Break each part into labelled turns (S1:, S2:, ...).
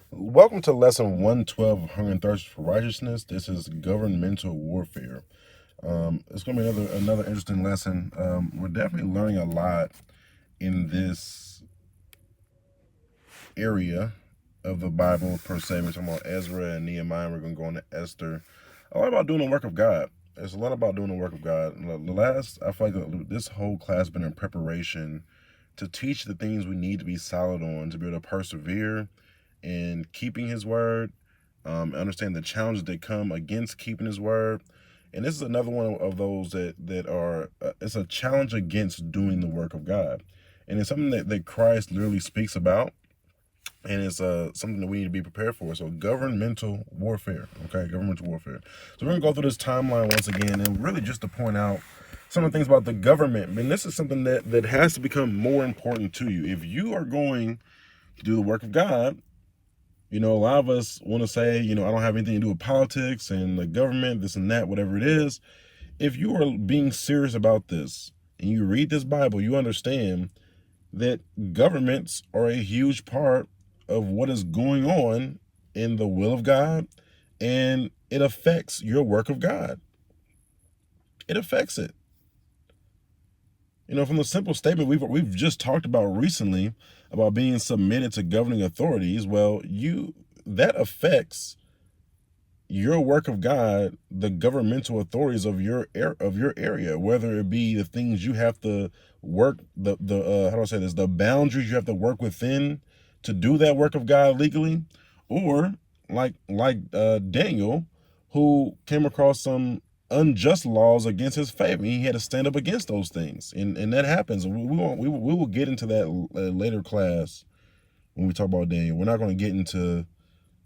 S1: Welcome to lesson 112 of Hunger and Thirst for Righteousness. This is Governmental Warfare. It's going to be another interesting lesson. We're definitely learning a lot in this area of the Bible per se. We're talking about Ezra and Nehemiah. We're going to go into Esther. A lot about doing the work of God. There's a lot about doing the work of God. I feel like this whole class has been in preparation to teach the things we need to be solid on, to be able to persevere in keeping his word, understand the challenges that come against keeping his word. And this is another one of those that are, it's a challenge against doing the work of God. And it's something that Christ literally speaks about. And it's something that we need to be prepared for. So governmental warfare, okay, governmental warfare. So we're going to go through this timeline once again, and really just to point out some of the things about the government. And this is something that has to become more important to you. If you are going to do the work of God, a lot of us want to say, I don't have anything to do with politics and the government, this and that, whatever it is. If you are being serious about this and you read this Bible, you understand that governments are a huge part of what is going on in the will of God, and it affects your work of God. It affects it. From the simple statement we've just talked about recently about being submitted to governing authorities, well, that affects your work of God, the governmental authorities of your area, whether it be the things you have to work, the how do I say this, the boundaries you have to work within to do that work of God legally, or like Daniel, who came across some unjust laws against his favor. He had to stand up against those things, and that happens. We will get into that later class when we talk about Daniel. We're not going to get into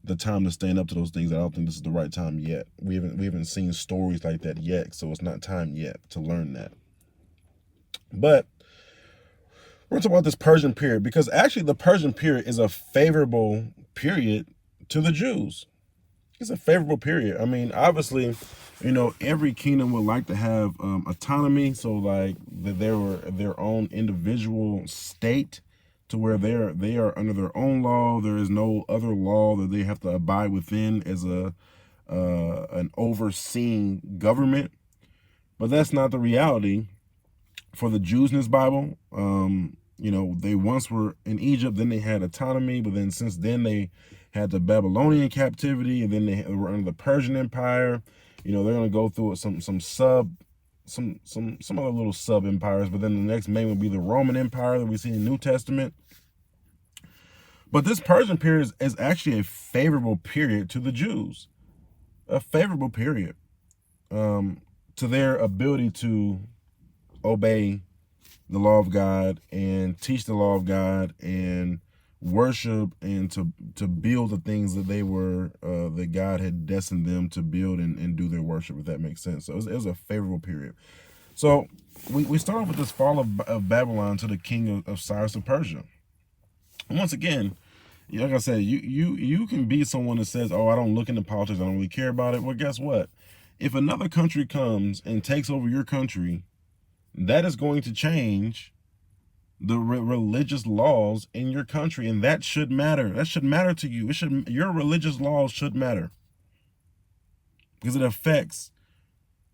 S1: the time to stand up to those things. I don't think this is the right time yet. We haven't seen stories like that yet, so it's not time yet to learn that. But we're going to talk about this Persian period, because actually the Persian period is a favorable period to the Jews. It's a favorable period. I mean, obviously, every kingdom would like to have autonomy, so like that they were their own individual state, to where they are under their own law. There is no other law that they have to abide within as an overseeing government. But that's not the reality for the Jews in this Bible. They once were in Egypt, then they had autonomy, but then since then they had the Babylonian captivity, and then they were under the Persian Empire. They're going to go through some other little sub empires, but then the next main would be the Roman Empire that we see in the New Testament. But this Persian period is actually a favorable period to the Jews, a favorable period to their ability to obey the law of God and teach the law of God and worship, and to build the things that they were that God had destined them to build and do their worship, if that makes sense. So it was a favorable period. So we start off with this fall of Babylon to the king of Cyrus of Persia. And once again, like I said, you can be someone that says, oh, I don't look into politics, I don't really care about it. Well, guess what? If another country comes and takes over your country, that is going to change the religious laws in your country, and that should matter. That should matter to you. Your religious laws should matter, because it affects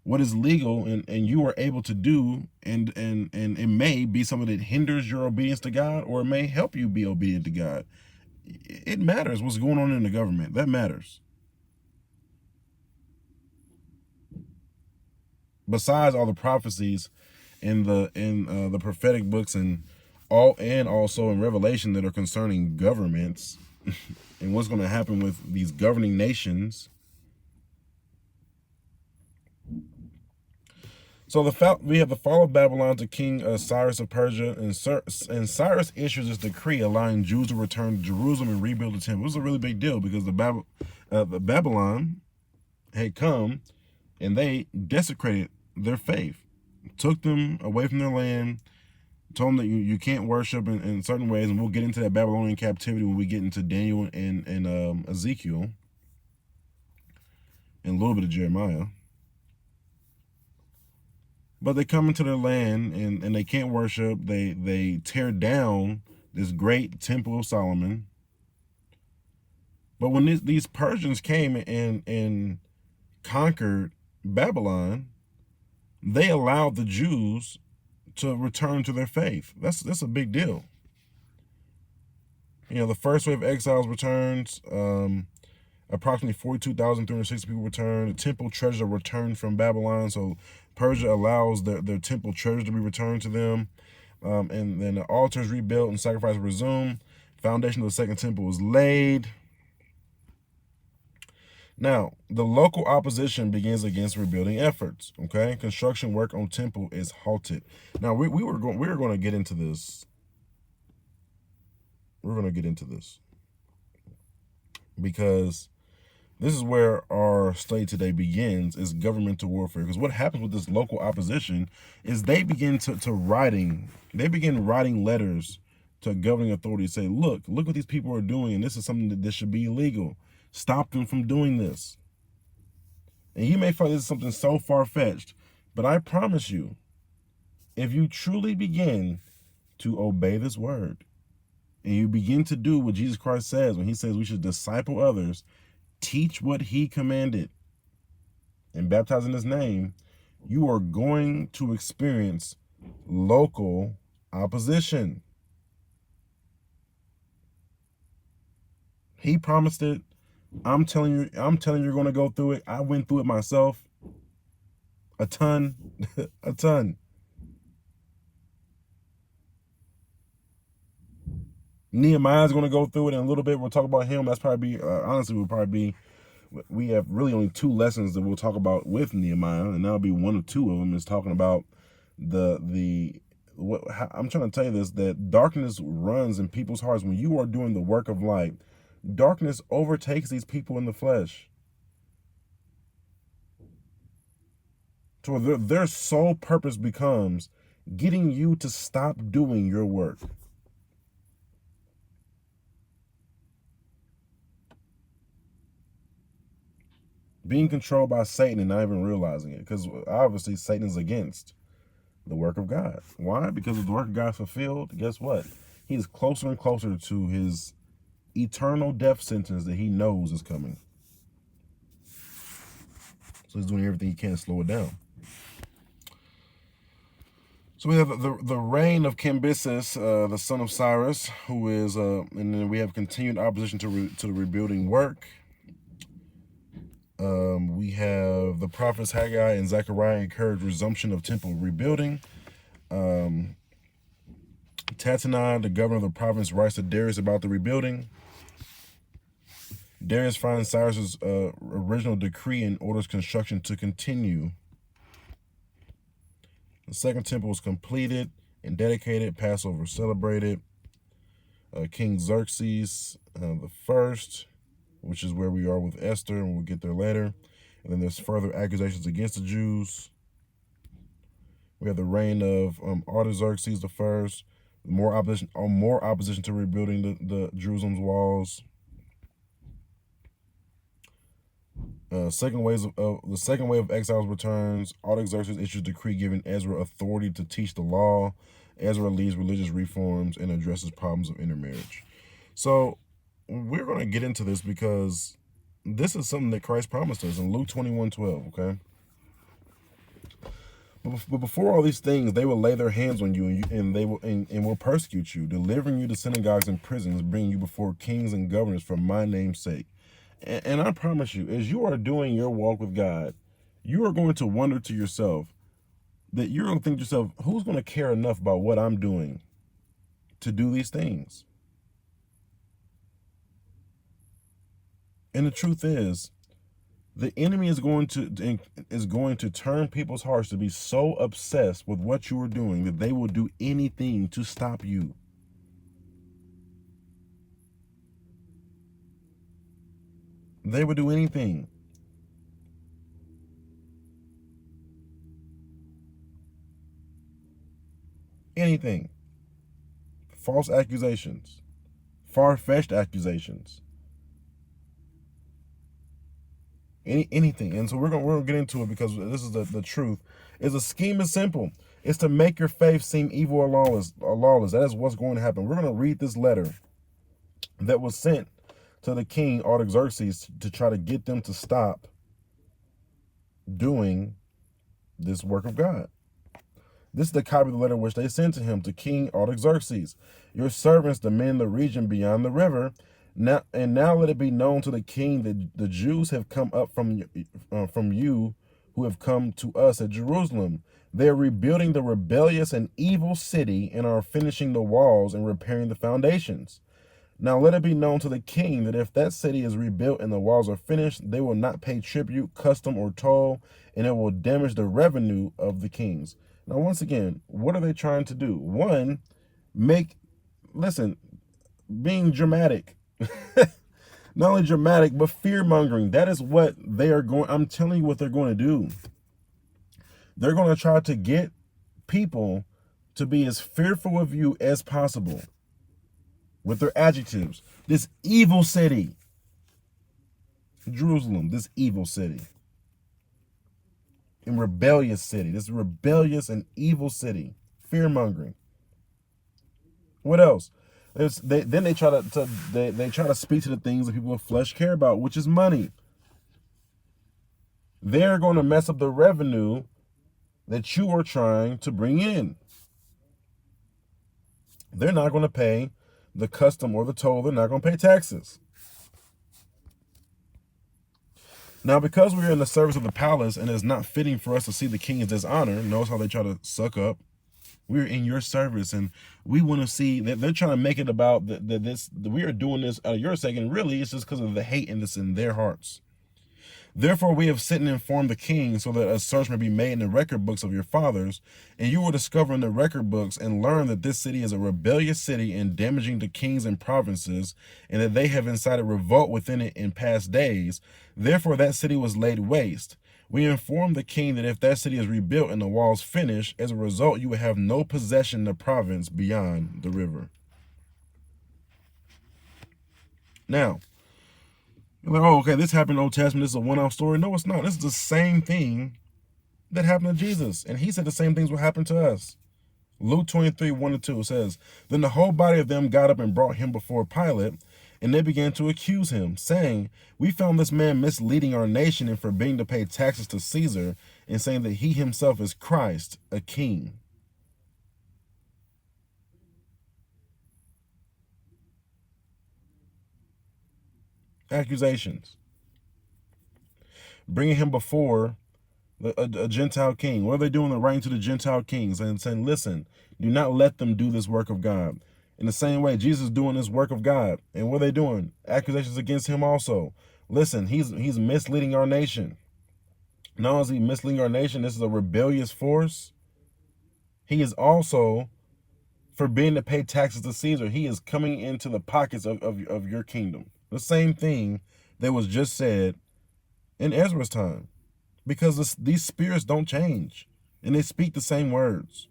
S1: what is legal and you are able to do, and it may be something that hinders your obedience to God, or it may help you be obedient to God. It matters what's going on in the government. That matters. Besides all the prophecies in the prophetic books and also in Revelation that are concerning governments and what's going to happen with these governing nations. So we have the fall of Babylon to King Cyrus of Persia, and Cyrus issues this decree allowing Jews to return to Jerusalem and rebuild the temple. It was a really big deal, because the Babylon had come and they desecrated their faith, took them away from their land, told them that you can't worship in certain ways, and we'll get into that Babylonian captivity when we get into Daniel and Ezekiel and a little bit of Jeremiah. But they come into their land and they can't worship. They tear down this great temple of Solomon. But when these Persians came and conquered Babylon, they allowed the Jews to return to their faith. That's a big deal. You know, the first wave of exiles returns. Approximately 42,360 people returned. The temple treasure returned from Babylon. So Persia allows their temple treasure to be returned to them. And then the altars rebuilt and sacrifice resumed. Foundation of the second temple was laid. Now, the local opposition begins against rebuilding efforts. Okay, construction work on temple is halted. Now we were going to get into this. We're going to get into this because this is where our study today begins, is governmental warfare. Because what happens with this local opposition is they begin they begin writing letters to governing authorities, say, look what these people are doing, and this is something that this should be illegal. Stop them from doing this. And you may find this is something so far-fetched, but I promise you, if you truly begin to obey this word, and you begin to do what Jesus Christ says when he says we should disciple others, teach what he commanded, and baptize in his name, you are going to experience local opposition. He promised it. I'm telling you you're going to go through it. I went through it myself. A ton. A ton. Nehemiah's going to go through it in a little bit. We'll talk about him. That's probably we have really only 2 lessons that we'll talk about with Nehemiah, and that'll be one of 2 of them is talking about I'm trying to tell you this, that darkness runs in people's hearts. When you are doing the work of light, darkness overtakes these people in the flesh. So their sole purpose becomes getting you to stop doing your work. Being controlled by Satan and not even realizing it. Because obviously Satan is against the work of God. Why? Because if the work of God is fulfilled, guess what? He is closer and closer to his eternal death sentence that he knows is coming. So he's doing everything he can to slow it down. So we have the reign of Cambyses, the son of Cyrus, who is, and then we have continued opposition to the rebuilding work. We have the prophets Haggai and Zechariah encourage resumption of temple rebuilding. Tatanai, the governor of the province, writes to Darius about the rebuilding. Darius finds Cyrus's original decree and orders construction to continue. The second temple was completed and dedicated, Passover celebrated. King Xerxes the first, which is where we are with Esther, and we'll get there later. And then there's further accusations against the Jews. We have the reign of Artaxerxes the first, more opposition to rebuilding the Jerusalem's walls. The second wave of exiles returns. Artaxerxes issues a decree giving Ezra authority to teach the law. Ezra leads religious reforms and addresses problems of intermarriage. So we're going to get into this because this is something that Christ promised us in Luke 21:12. Okay. But before all these things, they will lay their hands on you, and they will persecute you, delivering you to synagogues and prisons, bringing you before kings and governors for my name's sake. And I promise you, as you are doing your walk with God, you are going to wonder to yourself that you're going to think to yourself, who's going to care enough about what I'm doing to do these things? And the truth is, the enemy is going to turn people's hearts to be so obsessed with what you are doing that they will do anything to stop you. They would do anything. Anything. False accusations. Far-fetched accusations. Anything. And so we're gonna get into it because this is the truth. The scheme is simple. It's to make your faith seem evil or lawless. That is what's going to happen. We're going to read this letter that was sent to the king Artaxerxes to try to get them to stop doing this work of God. This is the copy of the letter which they sent to him, to King Artaxerxes. Your servants, the men in the region beyond the river, now let it be known to the king that the Jews have come up from you who have come to us at Jerusalem. They are rebuilding the rebellious and evil city and are finishing the walls and repairing the foundations. Now let it be known to the king that if that city is rebuilt and the walls are finished, they will not pay tribute, custom, or toll, and it will damage the revenue of the kings. Now, once again, what are they trying to do? One, being dramatic. Not only dramatic, but fear-mongering. That is what they are going, I'm telling you what they're going to do. They're going to try to get people to be as fearful of you as possible with their adjectives. This evil city, Jerusalem, this evil city, and rebellious city, this rebellious and evil city, fear-mongering. What else? Then they try to speak to the things that people of flesh care about, which is money. They're going to mess up the revenue that you are trying to bring in. They're not going to pay the custom or the toll. They're not going to pay taxes. Now, because we're in the service of the palace and it's not fitting for us to see the king's dishonor, notice how they try to suck up. We're in your service and we want to see that they're trying to make it about that we are doing this out of your sake, and really it's just because of the hate that's in their hearts. Therefore, we have sent and informed the king so that a search may be made in the record books of your fathers, and you will discover in the record books and learn that this city is a rebellious city and damaging to kings and provinces, and that they have incited revolt within it in past days. Therefore, that city was laid waste. We informed the king that if that city is rebuilt and the walls finished, as a result, you will have no possession in the province beyond the river. Now, you're like, oh, okay, this happened in the Old Testament. This is a one-off story. No, it's not. This is the same thing that happened to Jesus. And he said the same things will happen to us. Luke 23, 1-2 says, Then the whole body of them got up and brought him before Pilate, and they began to accuse him, saying, We found this man misleading our nation and forbidding to pay taxes to Caesar, and saying that he himself is Christ, a king. Accusations. Bringing him before a Gentile king. What are they doing? They're writing to the Gentile kings and saying, listen, do not let them do this work of God. In the same way, Jesus is doing this work of God. And what are they doing? Accusations against him also. Listen, he's misleading our nation. Not only is he misleading our nation, this is a rebellious force. He is also forbidding to pay taxes to Caesar. He is coming into the pockets of your kingdom. The same thing that was just said in Ezra's time. Because these spirits don't change. And they speak the same words.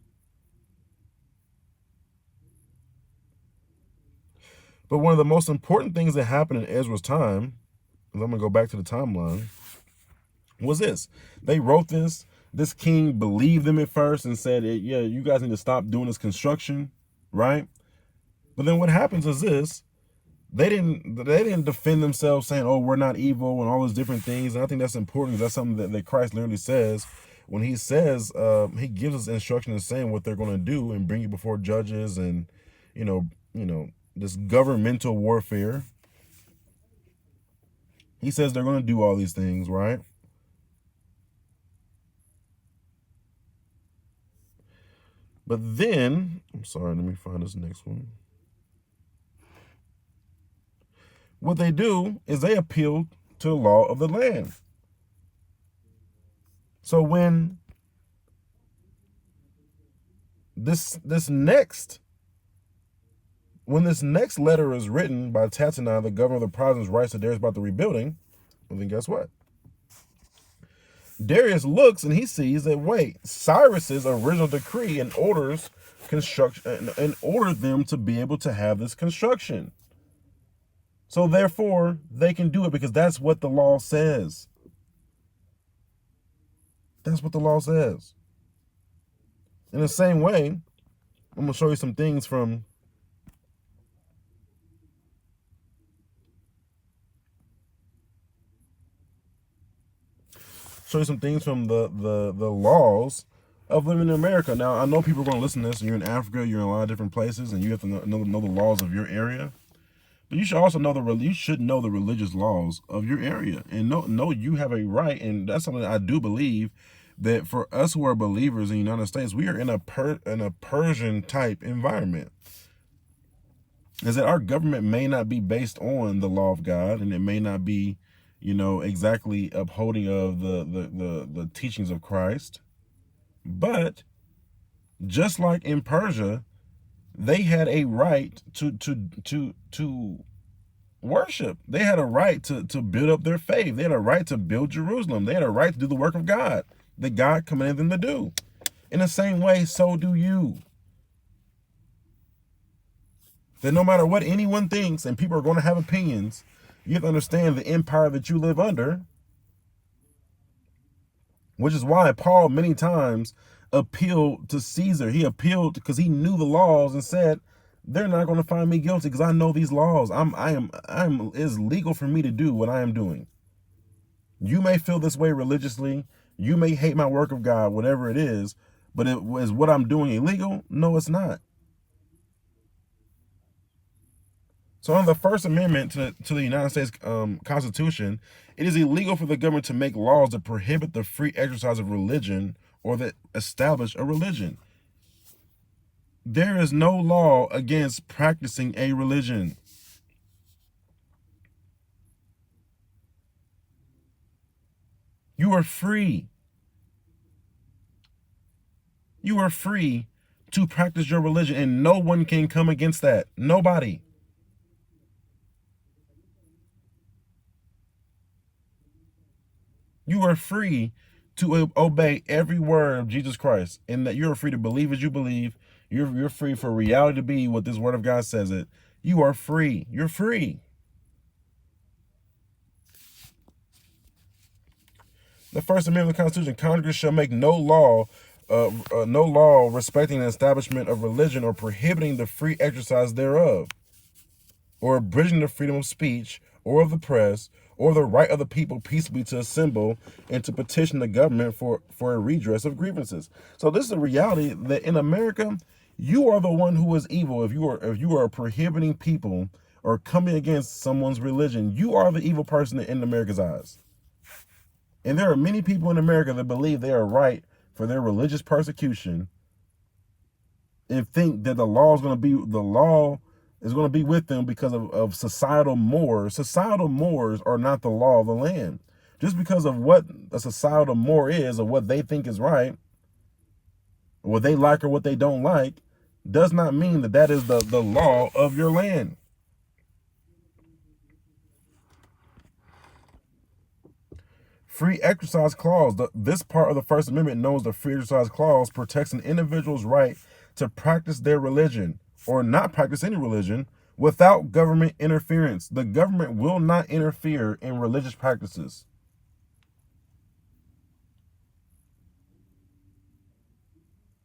S1: But one of the most important things that happened in Ezra's time, and I'm going to go back to the timeline, was this. They wrote this. This king believed them at first and said, yeah, you guys need to stop doing this construction, right? But then what happens is this. They didn't defend themselves saying, oh, we're not evil and all those different things. And I think that's important. That's something that Christ literally says when he says, he gives us instructions saying what they're going to do and bring you before judges and, you know, this governmental warfare. He says they're going to do all these things, right? But then, I'm sorry, let me find this next one. What they do is they appeal to the law of the land. So when this next letter is written by Tatanai, the governor of the province, writes to Darius about the rebuilding, well, then guess what? Darius looks and he sees that, wait, Cyrus's original decree and orders construction and ordered them to be able to have this construction. So therefore, they can do it because that's what the law says. That's what the law says. In the same way, I'm going to show you some things from show you some things from the laws of living in America. Now, I know people are going to listen to this, and you're in Africa, you're in a lot of different places, and you have to know the laws of your area. But you should also know the religious laws of your area, and know you have a right. And that's something that I do believe, that for us who are believers in the United States, we are in a Persian type environment. Is that our government may not be based on the law of God, and it may not be, exactly upholding of the teachings of Christ. But just like in Persia, they had a right to worship. They had a right to build up their faith. They had a right to build Jerusalem. They had a right to do the work of God that God commanded them to do. In the same way, so do you. That no matter what anyone thinks, and people are going to have opinions, you have to understand the empire that you live under, which is why Paul many times appealed to Caesar. He appealed because he knew the laws and said, they're not going to find me guilty because I know these laws. It's legal for me to do what I am doing. You may feel this way religiously. You may hate my work of God, whatever it is, but is what I'm doing illegal? No, it's not. So under the First Amendment to the United States Constitution, it is illegal for the government to make laws that prohibit the free exercise of religion or that establish a religion. There is no law against practicing a religion. You are free. You are free to practice your religion, and no one can come against that. Nobody. You are free to obey every word of Jesus Christ, and that you're free to believe as you believe. You're free for reality to be what this word of God says it. You are free. You're free. The First Amendment of the Constitution: Congress shall make no law respecting the establishment of religion or prohibiting the free exercise thereof, or abridging the freedom of speech or of the press, or the right of the people peaceably to assemble and to petition the government for a redress of grievances. So this is the reality, that in America, you are the one who is evil. If you are prohibiting people or coming against someone's religion, you are the evil person in America's eyes. And there are many people in America that believe they are right for their religious persecution and think that the law is going to be with them because of societal mores. Societal mores are not the law of the land. Just because of what a societal more is, or what they think is right, or what they like or what they don't like, does not mean that that is the law of your land. Free exercise clause. This part of the First Amendment, known as the free exercise clause, protects an individual's right to practice their religion or not practice any religion without government interference. The government will not interfere in religious practices.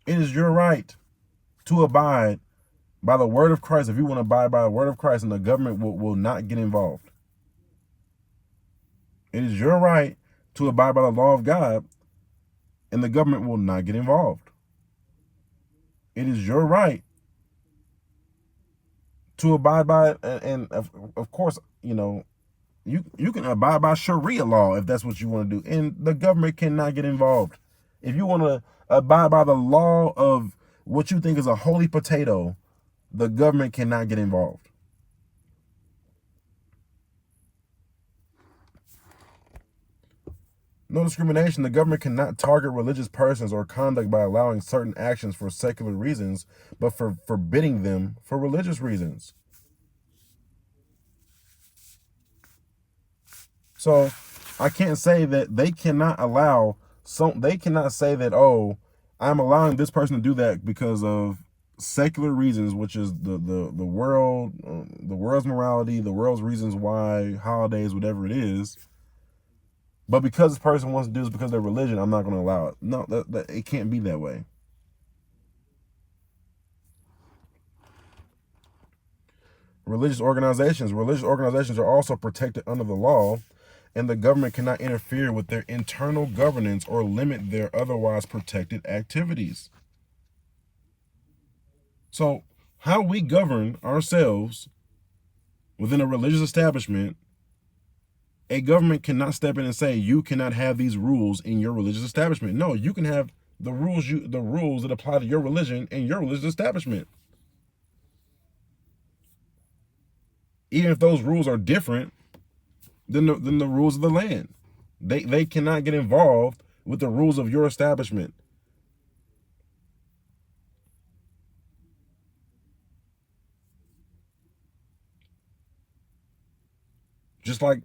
S1: It is your right to abide by the word of Christ if you want to abide by the word of Christ, and the government will not get involved. It is your right to abide by the law of God, and the government will not get involved. It is your right to abide by, and of course, you can abide by Sharia law if that's what you want to do, and the government cannot get involved. If you want to abide by the law of what you think is a holy potato, the government cannot get involved. No discrimination. The government cannot target religious persons or conduct by allowing certain actions for secular reasons, but for forbidding them for religious reasons. So I can't say that they cannot say that, oh, I'm allowing this person to do that because of secular reasons, which is the world's morality, the world's reasons why, holidays, whatever it is. But because this person wants to do this because of their religion, I'm not going to allow it. No, it can't be that way. Religious organizations are also protected under the law, and the government cannot interfere with their internal governance or limit their otherwise protected activities. So, how we govern ourselves within a religious establishment, a government cannot step in and say you cannot have these rules in your religious establishment. No, you can have the rules that apply to your religion in your religious establishment. Even if those rules are different than the rules of the land. They cannot get involved with the rules of your establishment. Just like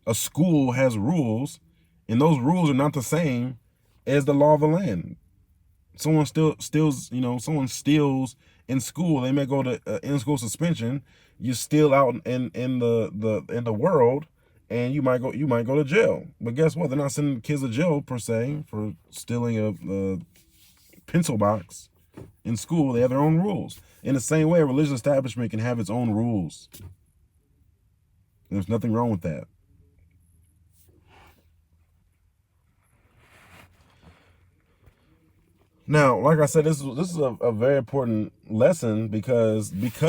S1: a school has rules, and those rules are not the same as the law of the land. Someone steals, someone steals in school, they may go to in-school suspension. You steal out in the world, and you might go to jail. But guess what? They're not sending kids to jail per se for stealing a pencil box in school. They have their own rules. In the same way, a religious establishment can have its own rules. There's nothing wrong with that. Now, like I said, this is a very important lesson because this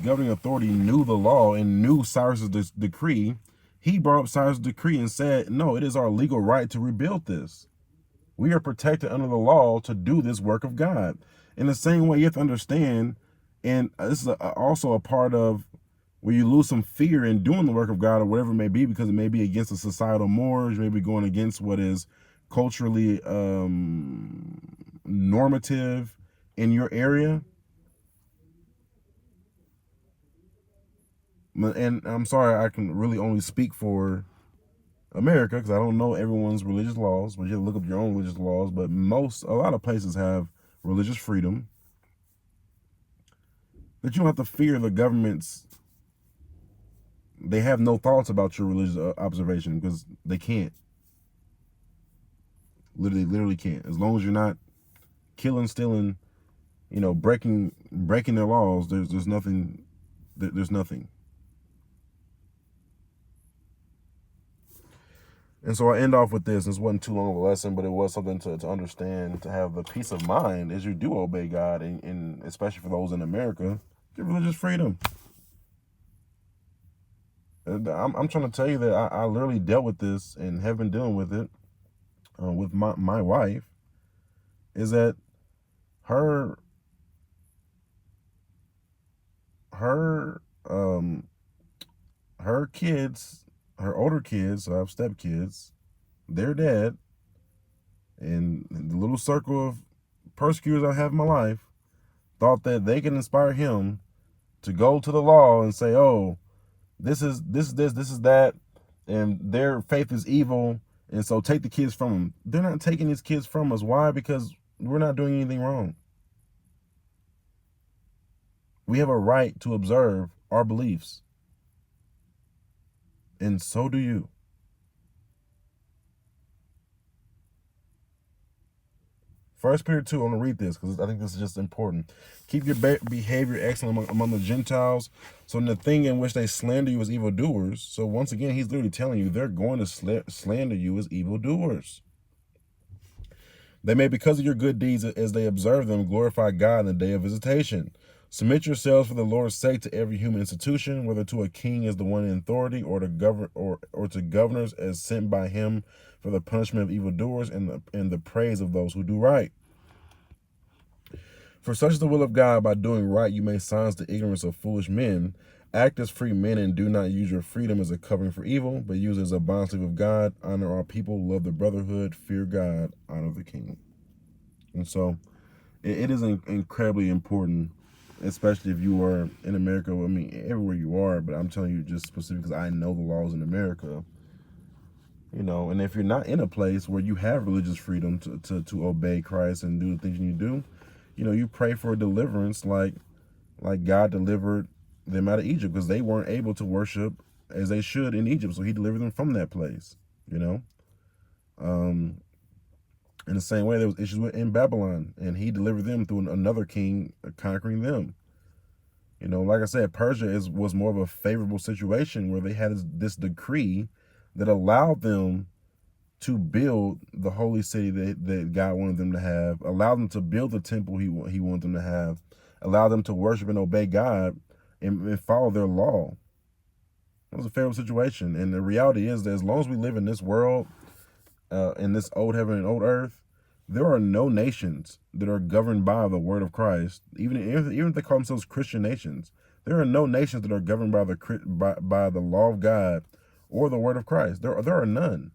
S1: governing authority knew the law and knew Cyrus's decree. He brought up Cyrus's decree and said, "No, it is our legal right to rebuild this. We are protected under the law to do this work of God." In the same way, you have to understand, and this is also a part of where you lose some fear in doing the work of God or whatever it may be, because it may be against the societal mores, maybe going against what is culturally normative in your area. And I'm sorry, I can really only speak for America because I don't know everyone's religious laws, but you have to look up your own religious laws. But a lot of places have religious freedom, that you don't have to fear the government's. They have no thoughts about your religious observation because they can't. Literally can't. As long as you're not killing, stealing, breaking their laws, there's nothing. There's nothing. And so I end off with this. This wasn't too long of a lesson, but it was something to understand, to have the peace of mind as you do obey God, and especially for those in America, get religious freedom. I'm trying to tell you that I literally dealt with this and have been dealing with it with my wife, is that her kids, her older kids, so I have stepkids, their dad, and the little circle of persecutors I have in my life, thought that they can inspire him to go to the law and say, "Oh, this is that, and their faith is evil, and so take the kids from them." They're not taking these kids from us. Why? Because we're not doing anything wrong. We have a right to observe our beliefs, and so do you. 1 Peter 2, I'm going to read this because I think this is just important. "Keep your behavior excellent among the Gentiles, so in the thing in which they slander you as evildoers." So once again, he's literally telling you they're going to slander you as evildoers. "They may, because of your good deeds as they observe them, glorify God in the day of visitation. Submit yourselves for the Lord's sake to every human institution, whether to a king as the one in authority, or to governors as sent by him for the punishment of evildoers and the praise of those who do right. For such is the will of God, by doing right you may silence the ignorance of foolish men. Act as free men, and do not use your freedom as a covering for evil, but use it as a bondslave of God. Honor our people, love the brotherhood, fear God, honor the king." And so it is incredibly important, especially if you are in America. I mean, everywhere you are, but I'm telling you just specifically because I know the laws in America. And if you're not in a place where you have religious freedom to obey Christ and do the things you need to do, you pray for a deliverance like God delivered them out of Egypt, because they weren't able to worship as they should in Egypt. So he delivered them from that place, In the same way, there was issues in Babylon, and he delivered them through another king conquering them. Like I said, Persia was more of a favorable situation where they had this decree that allowed them to build the holy city that God wanted them to have, allowed them to build the temple he wanted them to have, allowed them to worship and obey God and follow their law. It was a favorable situation. And the reality is that as long as we live in this world, in this old heaven and old earth, there are no nations that are governed by the word of Christ. Even if they call themselves Christian nations, there are no nations that are governed by the law of God or the word of Christ. There are none.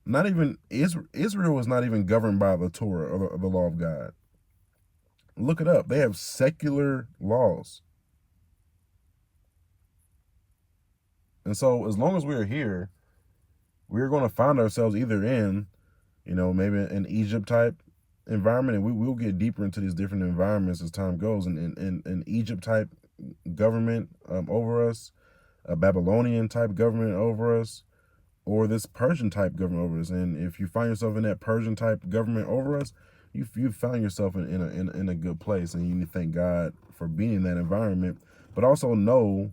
S1: Not even Israel is not even governed by the Torah or the law of God. Look it up. They have secular laws. And so as long as we are here, we're going to find ourselves either in, maybe an Egypt type environment, and we'll get deeper into these different environments as time goes, and an Egypt type government over us, a Babylonian type government over us, or this Persian type government over us. And if you find yourself in that Persian type government over us, you found yourself in a good place, and you need to thank God for being in that environment, but also know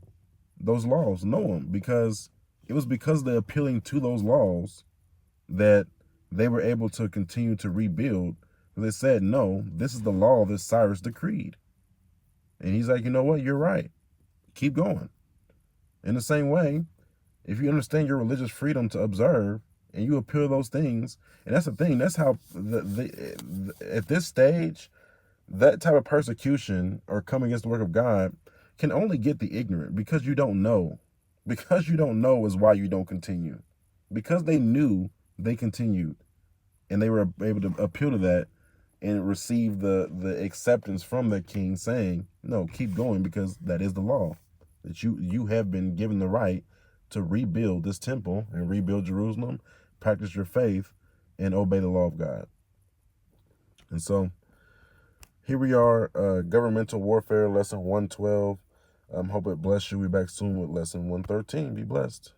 S1: those laws, know them, because it was because they're appealing to those laws that they were able to continue to rebuild. They said, no, this is the law that Cyrus decreed. And he's like, you know what? You're right. Keep going. In the same way, if you understand your religious freedom to observe and you appeal to those things, and that's the thing, that's how at this stage, that type of persecution or coming against the work of God can only get the ignorant, because you don't know. Because you don't know is why you don't continue. Because they knew, they continued. And they were able to appeal to that and receive the acceptance from the king saying, no, keep going, because that is the law. That you have been given the right to rebuild this temple and rebuild Jerusalem, practice your faith, and obey the law of God. And so here we are, Governmental Warfare, lesson 112. Hope it bless you. We'll be back soon with lesson 113. Be blessed.